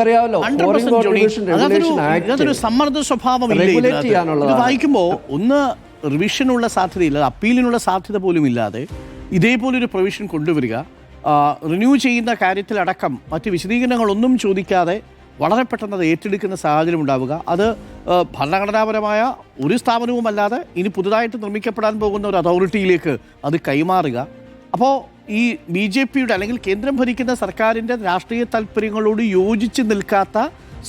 അറിയാമല്ലോ, അതൊരു സമ്മർദ്ദ സ്വഭാവം വായിക്കുമ്പോൾ ഒന്ന് റിവിഷനുള്ള സാധ്യതയില്ല, അപ്പീലിനുള്ള സാധ്യത പോലും ഇല്ലാതെ ഇതേപോലൊരു പ്രൊവിഷൻ കൊണ്ടുവരിക, റിന്യൂ ചെയ്യുന്ന കാര്യത്തിലടക്കം മറ്റ് വിശദീകരണങ്ങളൊന്നും ചോദിക്കാതെ വളരെ പെട്ടെന്ന് അത് ഏറ്റെടുക്കുന്ന സാഹചര്യം ഉണ്ടാവുക, അത് ഭരണഘടനാപരമായ ഒരു സ്ഥാപനവുമല്ലാതെ ഇനി പുതുതായിട്ട് നിർമ്മിക്കപ്പെടാൻ പോകുന്ന ഒരു അതോറിറ്റിയിലേക്ക് അത് കൈമാറുക. അപ്പോൾ ഈ BJPയുടെ അല്ലെങ്കിൽ കേന്ദ്രം ഭരിക്കുന്ന സർക്കാരിൻ്റെ രാഷ്ട്രീയ താല്പര്യങ്ങളോട് യോജിച്ച് നിൽക്കാത്ത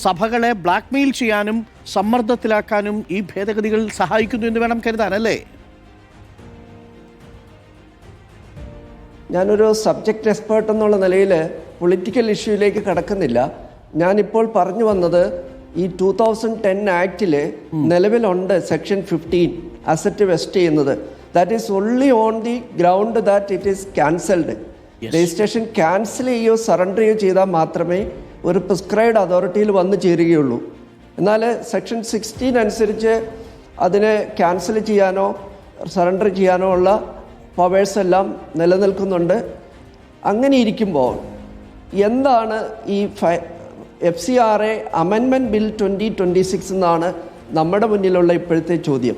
സഭകളെ ബ്ലാക്ക്മെയിൽ ചെയ്യാനും സമ്മർദ്ദത്തിലാക്കാനും ഈ ഭേദഗതികൾ സഹായിക്കുന്നു എന്ന് വേണം കരുതാൻ, അല്ലേ? ഞാനൊരു സബ്ജക്റ്റ് എക്സ്പേർട്ട് എന്നുള്ള നിലയിൽ പൊളിറ്റിക്കൽ ഇഷ്യൂയിലേക്ക് കടക്കുന്നില്ല. ഞാനിപ്പോൾ പറഞ്ഞു വന്നത് ഈ 2010 ആക്റ്റിൽ നിലവിലുണ്ട് സെക്ഷൻ 15 അസറ്റ് വെസ്റ്റ് ചെയ്യുന്നത്. That is only on the ground that it is cancelled. Registration cancel ചെയ്യുകയോ സറണ്ടർ ചെയ്യുകയോ ചെയ്താൽ മാത്രമേ ഒരു പ്രിസ്ക്രൈബ്ഡ് അതോറിറ്റിയിൽ വന്നു ചേരുകയുള്ളൂ. എന്നാൽ സെക്ഷൻ 16 അനുസരിച്ച് അതിനെ ക്യാൻസൽ ചെയ്യാനോ സറണ്ടർ ചെയ്യാനോ ഉള്ള പവേഴ്സ് എല്ലാം നിലനിൽക്കുന്നുണ്ട്. അങ്ങനെ ഇരിക്കുമ്പോൾ എന്താണ് ഈ FCRA അമെൻമെൻറ്റ് ബിൽ 2026 എന്നാണ് നമ്മുടെ മുന്നിലുള്ള ഇപ്പോഴത്തെ ചോദ്യം.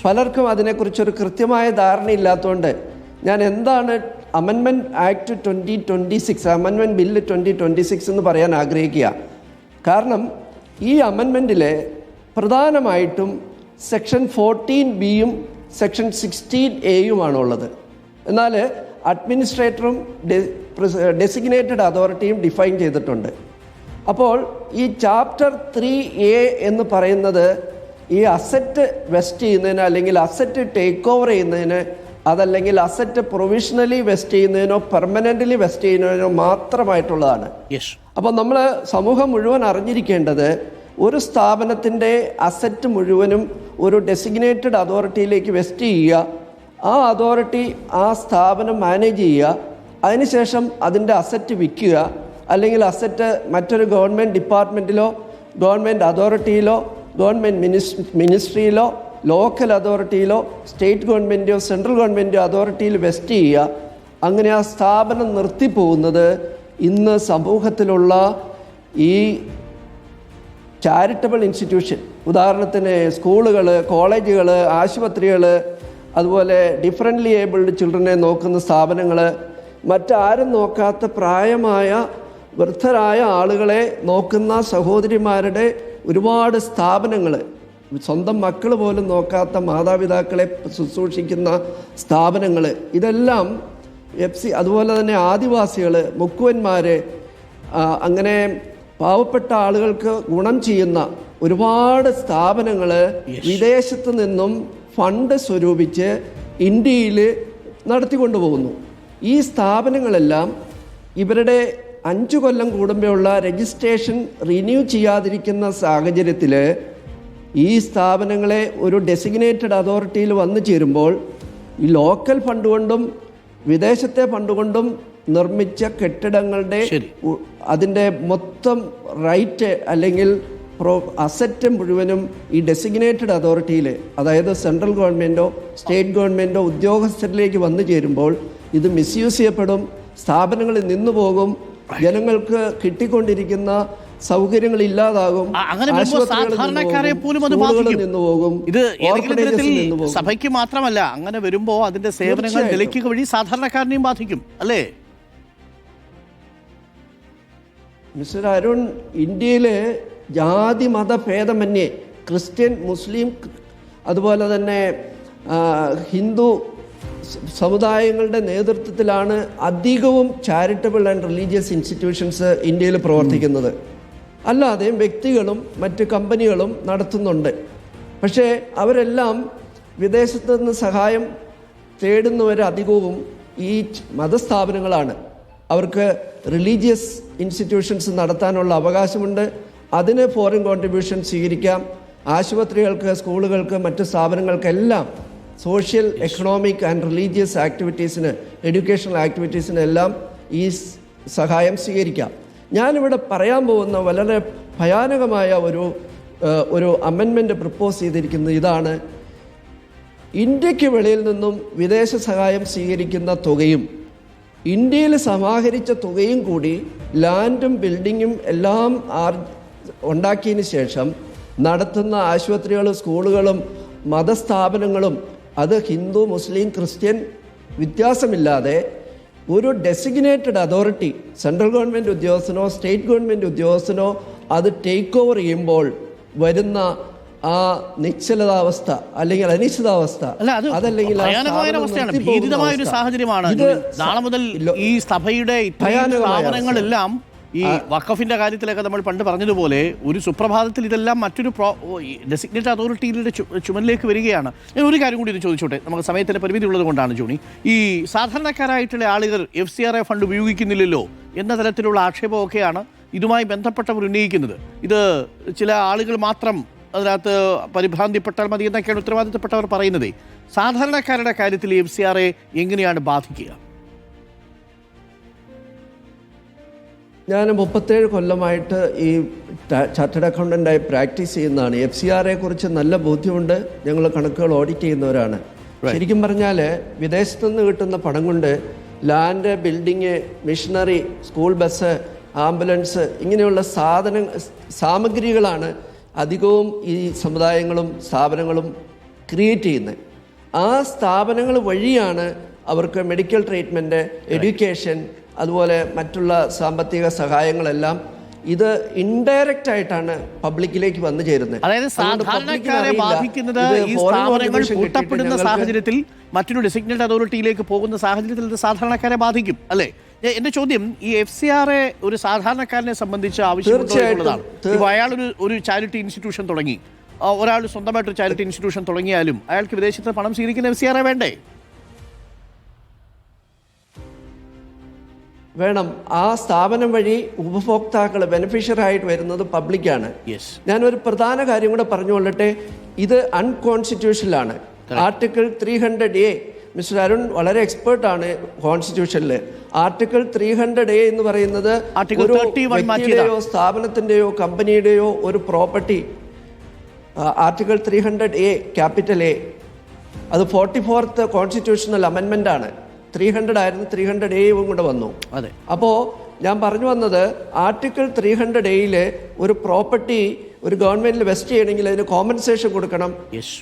പലർക്കും അതിനെക്കുറിച്ചൊരു കൃത്യമായ ധാരണയില്ലാത്തതുകൊണ്ട് ഞാൻ എന്താണ് അമെൻമെൻറ്റ് ആക്ട് 2026, അമെൻമെൻറ്റ് ബില്ല് 2026 എന്ന് പറയാൻ ആഗ്രഹിക്കുക. കാരണം ഈ അമെൻമെൻറ്റിലെ പ്രധാനമായിട്ടും സെക്ഷൻ 14B സെക്ഷൻ 16A എന്നാൽ അഡ്മിനിസ്ട്രേറ്ററും ഡെസിഗ്നേറ്റഡ് അതോറിറ്റിയും ഡിഫൈൻ ചെയ്തിട്ടുണ്ട്. അപ്പോൾ ഈ ചാപ്റ്റർ 3A എന്ന് പറയുന്നത് ഈ അസറ്റ് വെസ്റ്റ് ചെയ്യുന്നതിന് അല്ലെങ്കിൽ അസറ്റ് ടേക്ക് ഓവർ ചെയ്യുന്നതിന്, അതല്ലെങ്കിൽ അസറ്റ് പ്രൊവിഷണലി വെസ്റ്റ് ചെയ്യുന്നതിനോ പെർമനൻ്റ്ലി വെസ്റ്റ് ചെയ്യുന്നതിനോ മാത്രമായിട്ടുള്ളതാണ്. അപ്പോൾ നമ്മൾ സമൂഹം മുഴുവൻ അറിഞ്ഞിരിക്കേണ്ടത് ഒരു സ്ഥാപനത്തിൻ്റെ അസറ്റ് മുഴുവനും ഒരു ഡെസിഗ്നേറ്റഡ് അതോറിറ്റിയിലേക്ക് വെസ്റ്റ് ചെയ്യുക, ആ അതോറിറ്റി ആ സ്ഥാപനം മാനേജ് ചെയ്യുക, അതിനുശേഷം അതിൻ്റെ അസറ്റ് വിൽക്കുക, അല്ലെങ്കിൽ അസറ്റ് മറ്റൊരു ഗവൺമെൻറ് ഡിപ്പാർട്ട്മെൻറ്റിലോ ഗവൺമെൻറ് അതോറിറ്റിയിലോ ഗവൺമെൻറ് മിനിസ്ട്രിയിലോ ലോക്കൽ അതോറിറ്റിയിലോ സ്റ്റേറ്റ് ഗവൺമെൻറ്റോ സെൻട്രൽ ഗവൺമെൻറ്റോ അതോറിറ്റിയിൽ വെസ്റ്റ് ചെയ്യുക. അങ്ങനെ ആ സ്ഥാപനം നിർത്തിപ്പോകുന്നത് ഇന്ന് സമൂഹത്തിലുള്ള ഈ ചാരിറ്റബിൾ ഇൻസ്റ്റിറ്റ്യൂഷൻ, ഉദാഹരണത്തിന് സ്കൂളുകൾ, കോളേജുകൾ, ആശുപത്രികൾ, അതുപോലെ ഡിഫറൻ്റ്ലി ഏബിൾഡ് ചിൽഡ്രനെ നോക്കുന്ന സ്ഥാപനങ്ങൾ, മറ്റാരും നോക്കാത്ത പ്രായമായ വൃദ്ധരായ ആളുകളെ നോക്കുന്ന സഹോദരിമാരുടെ ഒരുപാട് സ്ഥാപനങ്ങൾ, സ്വന്തം മക്കൾ പോലും നോക്കാത്ത മാതാപിതാക്കളെ ശുശ്രൂഷിക്കുന്ന സ്ഥാപനങ്ങൾ, ഇതെല്ലാം അതുപോലെ തന്നെ ആദിവാസികൾ, മുക്കുവന്മാർ, അങ്ങനെ പാവപ്പെട്ട ആളുകൾക്ക് ഗുണം ചെയ്യുന്ന ഒരുപാട് സ്ഥാപനങ്ങൾ വിദേശത്ത് നിന്നും ഫണ്ട് സ്വരൂപിച്ച് ഇന്ത്യയിൽ നടത്തിക്കൊണ്ടുപോകുന്നു. ഈ സ്ഥാപനങ്ങളെല്ലാം ഇവരുടെ 5 കൊല്ലം കൂടുമ്പോഴുള്ള രജിസ്ട്രേഷൻ റിന്യൂ ചെയ്യാതിരിക്കുന്ന സാഹചര്യത്തിൽ ഈ സ്ഥാപനങ്ങളെ ഒരു ഡെസിഗ്നേറ്റഡ് അതോറിറ്റിയിൽ വന്നു ചേരുമ്പോൾ ഈ ലോക്കൽ ഫണ്ട് കൊണ്ടും വിദേശത്തെ ഫണ്ട് കൊണ്ടും നിർമ്മിച്ച കെട്ടിടങ്ങളുടെ അതിൻ്റെ മൊത്തം റൈറ്റ് അല്ലെങ്കിൽ അസറ്റ് മുഴുവനും ഈ ഡെസിഗ്നേറ്റഡ് അതോറിറ്റിയിൽ, അതായത് സെൻട്രൽ ഗവൺമെൻറ്റോ സ്റ്റേറ്റ് ഗവൺമെൻറ്റോ ഉദ്യോഗസ്ഥരിലേക്ക് വന്നു ചേരുമ്പോൾ ഇത് മിസ്യൂസ് ചെയ്യപ്പെടും, സ്ഥാപനങ്ങളിൽ നിന്നു പോകും, ജനങ്ങൾക്ക് കിട്ടിക്കൊണ്ടിരിക്കുന്ന സൗകര്യങ്ങൾ ഇല്ലാതാകും, സഭയ്ക്ക് മാത്രമല്ല, അങ്ങനെ വരുമ്പോൾ അതിന്റെ സേവനങ്ങൾ നിലയ്ക്കുക വഴി സാധാരണക്കാരനെയും ബാധിക്കും, അല്ലേ? മിസ്റ്റർ അരുൺ, ഇന്ത്യയിലെ ജാതി മതഭേദമന്യേ ക്രിസ്ത്യൻ, മുസ്ലിം, അതുപോലെ തന്നെ ഹിന്ദു സമുദായങ്ങളുടെ നേതൃത്വത്തിലാണ് അധികവും ചാരിറ്റബിൾ ആൻഡ് റിലീജിയസ് ഇൻസ്റ്റിറ്റ്യൂഷൻസ് ഇന്ത്യയിൽ പ്രവർത്തിക്കുന്നത്. അല്ലാതെ വ്യക്തികളും മറ്റ് കമ്പനികളും നടത്തുന്നുണ്ട്. പക്ഷേ അവരെല്ലാം വിദേശത്ത് നിന്ന് സഹായം തേടുന്നവരധികവും ഈ മതസ്ഥാപനങ്ങളാണ്. അവർക്ക് റിലീജിയസ് ഇൻസ്റ്റിറ്റ്യൂഷൻസ് നടത്താനുള്ള അവകാശമുണ്ട്. അതിന് ഫോറിൻ കോൺട്രിബ്യൂഷൻ സ്വീകരിക്കാം. ആശുപത്രികൾക്ക്, സ്കൂളുകൾക്ക്, മറ്റ് സ്ഥാപനങ്ങൾക്കെല്ലാം സോഷ്യൽ, എക്കണോമിക് ആൻഡ് റിലീജിയസ് ആക്ടിവിറ്റീസിന്, എഡ്യൂക്കേഷണൽ ആക്ടിവിറ്റീസിനെല്ലാം ഈ സഹായം സ്വീകരിക്കാം. ഞാനിവിടെ പറയാൻ പോകുന്ന വളരെ ഭയാനകമായ ഒരു അമെൻമെൻറ്റ് പ്രപ്പോസ് ചെയ്തിരിക്കുന്നത് ഇതാണ്: ഇന്ത്യക്ക് വെളിയിൽ നിന്നും വിദേശ സഹായം സ്വീകരിക്കുന്ന തുകയും ഇന്ത്യയിൽ സമാഹരിച്ച തുകയും കൂടി ലാൻഡും ബിൽഡിങ്ങും എല്ലാം ഉണ്ടാക്കിയതിന് ശേഷം നടത്തുന്ന ആശുപത്രികളും സ്കൂളുകളും മതസ്ഥാപനങ്ങളും അത് ഹിന്ദു മുസ്ലിം ക്രിസ്ത്യൻ വ്യത്യാസമില്ലാതെ ഒരു ഡെസിഗ്നേറ്റഡ് അതോറിറ്റി സെൻട്രൽ ഗവൺമെൻറ് ഉദ്യോഗസ്ഥനോ സ്റ്റേറ്റ് ഗവൺമെൻറ് ഉദ്യോഗസ്ഥനോ അത് ടേക്ക് ഓവർ ചെയ്യുമ്പോൾ വരുന്ന ആ നിശ്ചലതാവസ്ഥ അല്ലെങ്കിൽ അനിശ്ചിതാവസ്ഥ അതല്ലെങ്കിൽ ഭീതിതമായ ഒരു സാഹചര്യമാണ്. നാളെ മുതൽ ഈ സഭയുടെ സ്ഥാപനങ്ങളെല്ലാം ഈ വഖഫിന്റെ കാര്യത്തിലൊക്കെ നമ്മൾ പണ്ട് പറഞ്ഞതുപോലെ ഒരു സുപ്രഭാതത്തിൽ ഇതെല്ലാം മറ്റൊരു ഡെസിഗ്നേറ്റ് അതോറിറ്റിയുടെ ചുമലിലേക്ക് വരികയാണ്. ഞാൻ ഒരു കാര്യം കൂടി ഇത് ചോദിച്ചോട്ടെ, നമുക്ക് സമയത്തിന്റെ പരിമിതി ഉള്ളത് കൊണ്ടാണ് ജോണി. ഈ സാധാരണക്കാരായിട്ടുള്ള ആളുകൾ FCRA ഫണ്ട് ഉപയോഗിക്കുന്നില്ലല്ലോ എന്ന തരത്തിലുള്ള ആക്ഷേപമൊക്കെയാണ് ഇതുമായി ബന്ധപ്പെട്ടവർ ഉന്നയിക്കുന്നത്. ഇത് ചില ആളുകൾ മാത്രം അതിനകത്ത് പരിഭ്രാന്തിപ്പെട്ടാൽ മതി എന്നൊക്കെയാണ് ഉത്തരവാദിത്തപ്പെട്ടവർ പറയുന്നത്. സാധാരണക്കാരുടെ കാര്യത്തിൽ FCRA എങ്ങനെയാണ് ബാധിക്കുക? ഞാൻ 37 കൊല്ലമായിട്ട് ഈ ചാർട്ടേഡ് അക്കൗണ്ടൻ്റായി പ്രാക്ടീസ് ചെയ്യുന്നതാണ്. FCRA കുറിച്ച് നല്ല ബോധ്യമുണ്ട്. ഞങ്ങൾ കണക്കുകൾ ഓഡിറ്റ് ചെയ്യുന്നവരാണ്. ശരിക്കും പറഞ്ഞാൽ വിദേശത്തു നിന്ന് കിട്ടുന്ന പണം കൊണ്ട് land, building, machinery, school bus, ambulance ഇങ്ങനെയുള്ള സാമഗ്രികളാണ് അധികവും ഈ സമുദായങ്ങളും സ്ഥാപനങ്ങളും ക്രിയേറ്റ് ചെയ്യുന്നത്. ആ സ്ഥാപനങ്ങൾ വഴിയാണ് അവർക്ക് മെഡിക്കൽ ട്രീറ്റ്മെൻറ്റ്, എഡ്യൂക്കേഷൻ, അതുപോലെ മറ്റുള്ള സാമ്പത്തിക സഹായങ്ങളെല്ലാം ഇത് ഇൻഡയറക്റ്റ് ആയിട്ടാണ് പബ്ലിക്കിലേക്ക് വന്നു ചേരുന്നത്. അതായത് സാധാരണക്കാരെ ബാധിക്കുന്നത് ഈ സ്ഥാപനങ്ങൾ പൂട്ടപ്പെടുന്ന സാഹചര്യത്തിൽ മറ്റൊരു ഡെസിഗ്നേറ്റ് അതോറിറ്റിയിലേക്ക് പോകുന്ന സാഹചര്യത്തിൽ ഇത് സാധാരണക്കാരെ ബാധിക്കും അല്ലേ? എന്റെ ചോദ്യം, ഈ FCRA ഒരു സാധാരണക്കാരനെ സംബന്ധിച്ച് ആവശ്യമുള്ളതാണ്. ഇപ്പോൾ അയാൾ ഒരു ചാരിറ്റി ഇൻസ്റ്റിറ്റ്യൂഷൻ തുടങ്ങി, ഒരാൾ സ്വന്തമായിട്ടൊരു ചാരിറ്റി ഇൻസ്റ്റിറ്റ്യൂഷൻ തുടങ്ങിയാലും അയാൾക്ക് വിദേശത്ത് പണം സ്വീകരിക്കുന്ന FCRA വേണ്ടേ? വേണം. ആ സ്ഥാപനം വഴി ഉപഭോക്താക്കൾ ബെനിഫിഷ്യറി ആയിട്ട് വരുന്നത് പബ്ലിക്കാണ്. ഞാനൊരു പ്രധാന കാര്യം കൂടെ പറഞ്ഞുകൊള്ളട്ടെ. ഇത് അൺകോൺസ്റ്റിറ്റ്യൂഷനിലാണ്. ആർട്ടിക്കിൾ 300A, മിസ്റ്റർ അരുൺ വളരെ എക്സ്പേർട്ടാണ് കോൺസ്റ്റിറ്റ്യൂഷനിൽ. ആർട്ടിക്കിൾ 300A എന്ന് പറയുന്നത് ഒരു വ്യക്തിയുടെയോ സ്ഥാപനത്തിൻ്റെയോ കമ്പനിയുടെയോ ഒരു property, article 300A capital A, അത് 44th കോൺസ്റ്റിറ്റ്യൂഷണൽ അമെൻമെൻ്റ് ആണ്. 300 ആയിരുന്നു, 300A കൂടെ വന്നു. അതെ. അപ്പോൾ ഞാൻ പറഞ്ഞു വന്നത്, ആർട്ടിക്കിൾ 300A ഒരു പ്രോപ്പർട്ടി ഒരു ഗവൺമെന്റിൽ വെസ്റ്റ് ചെയ്യണമെങ്കിൽ അതിന് കോമ്പൻസേഷൻ കൊടുക്കണം.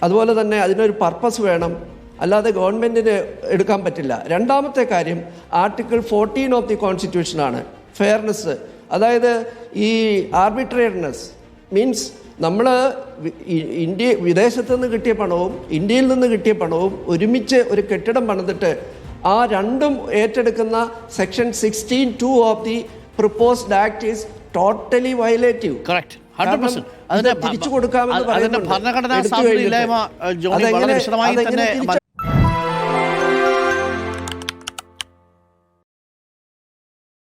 അതുപോലെ തന്നെ അതിനൊരു പർപ്പസ് വേണം, അല്ലാതെ ഗവൺമെന്റിന് എടുക്കാൻ പറ്റില്ല. രണ്ടാമത്തെ കാര്യം ആർട്ടിക്കിൾ 14 ഓഫ് ദി കോൺസ്റ്റിറ്റ്യൂഷൻ ആണ്, ഫെയർനെസ്. അതായത് ഈ ആർബിട്രേറിനെസ് മീൻസ് നമ്മൾ വിദേശത്ത് നിന്ന് കിട്ടിയ പണവും ഇന്ത്യയിൽ നിന്ന് കിട്ടിയ പണവും ഒരുമിച്ച് ഒരു കെട്ടിടം പണിതിട്ട് ആ രണ്ടും ഏറ്റെടുക്കുന്ന section 16(2) of the proposed act is totally വയലേറ്റീവ്. തിരിച്ചു കൊടുക്കാമെന്ന് പറയുന്നത്